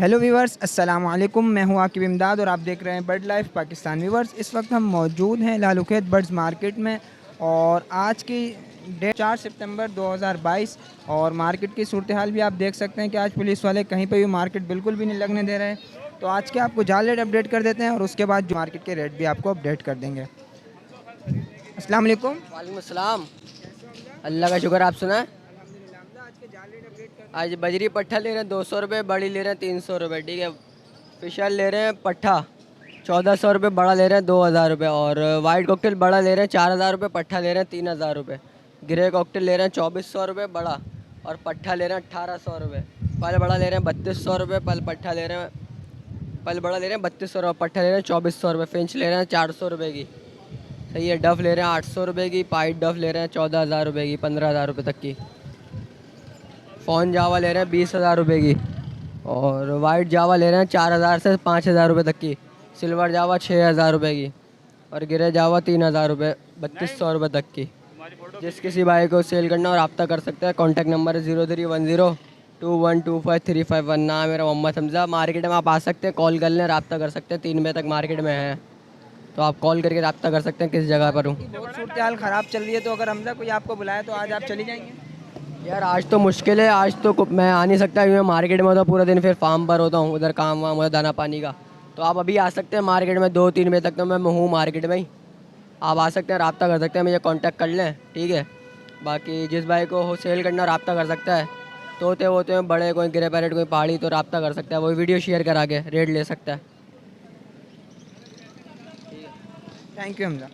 Hello viewers, अस्सलाम वालेकुम। मैं हूं आकिब इमदाद और आप देख रहे हैं बर्ड लाइफ पाकिस्तान। व्यूवर्स, इस वक्त हम मौजूद हैं लालूखेत बर्ड्स मार्केट में और आज की डेट 4 सितंबर 2022 और मार्केट की सूरत हाल भी आप देख सकते हैं कि आज पुलिस वाले कहीं पर भी मार्केट बिल्कुल भी नहीं लगने दे रहे हैं। तो आज के आपको जाल रेट अपडेट कर देते हैं और उसके बाद जो मार्केट के रेट भी आपको अपडेट कर देंगे। अस्सलाम वालेकुम। वालेकुम अस्सलाम। अल्लाह का शुक्र, आप सुनाएं। आज बजरी पट्ठा ले रहे हैं 200 रुपये, बड़ी ले रहे हैं 300 रुपये। ठीक है। फिशर ले रहे हैं पट्ठा 1400 रुपये, बड़ा ले रहे हैं 2000 रुपये। और वाइट कॉकटेल बड़ा ले रहे हैं 4000 रुपये, पट्ठा ले रहे हैं 3000 रुपये। ग्रे कॉकटेल ले रहे हैं 2400 रुपये बड़ा, और पट्ठा ले रहे हैं 1800 रुपये। पल बड़ा ले रहे हैं 3200 रुपये, पल पट्ठा ले रहे हैं, पल बड़ा ले रहे हैं 3200 रुपये, पट्ठा ले रहे हैं 2400 रुपये। फिंच ले रहे हैं 400 रुपये की। सही है। डफ ले रहे हैं 800 रुपये की। पाइट डफ ले रहे हैं 14000 रुपये की, 15000 रुपये तक की। फ़ोन जावा ले रहे हैं 20000 रुपये की। और वाइट जावा ले रहे हैं 4000 से 5000 रुपये तक की। सिल्वर जावा 6000 रुपये की। और ग्रे जावा 3000 रुपये, 3200 रुपये तक की। जिस किसी भाई को सेल करना और रब्ता कर सकते हैं। कॉन्टैक्ट नंबर है 0310212535 नाम मेरा मोहम्मद हमज़ा। मार्केट में आप आ सकते हैं, कॉल कर लें, रब्ता कर सकते हैं। 3 बजे तक मार्केट में है, तो आप कॉल करके रब्ता कर सकते हैं किस जगह पर हूँ। बहुत सूरत हाल ख़राब चल रही है, तो अगर हमजा कोई आपको बुलाए तो आज आप चली जाएंगे? यार आज तो मुश्किल है, आज तो मैं आ नहीं सकता क्योंकि मैं मार्केट में होता हूँ पूरा दिन, फिर फार्म पर होता हूँ, उधर काम वाम होता है दाना पानी का। तो आप अभी आ सकते हैं मार्केट में 2-3 बजे तक, तो मैं हूँ मार्केट में ही। आप आ सकते हैं, रब्ता कर सकते हैं, मुझे कांटेक्ट कर लें। ठीक है। बाकी जिस भाई को हो सेल करना रब्ता कर सकता है। तोते वोते में बड़े, कोई ग्रे पैरेट, कोई पहाड़ी, तो रब्ता कर सकता है, वही वीडियो शेयर करा के रेट ले सकता है। Thank you Hamza.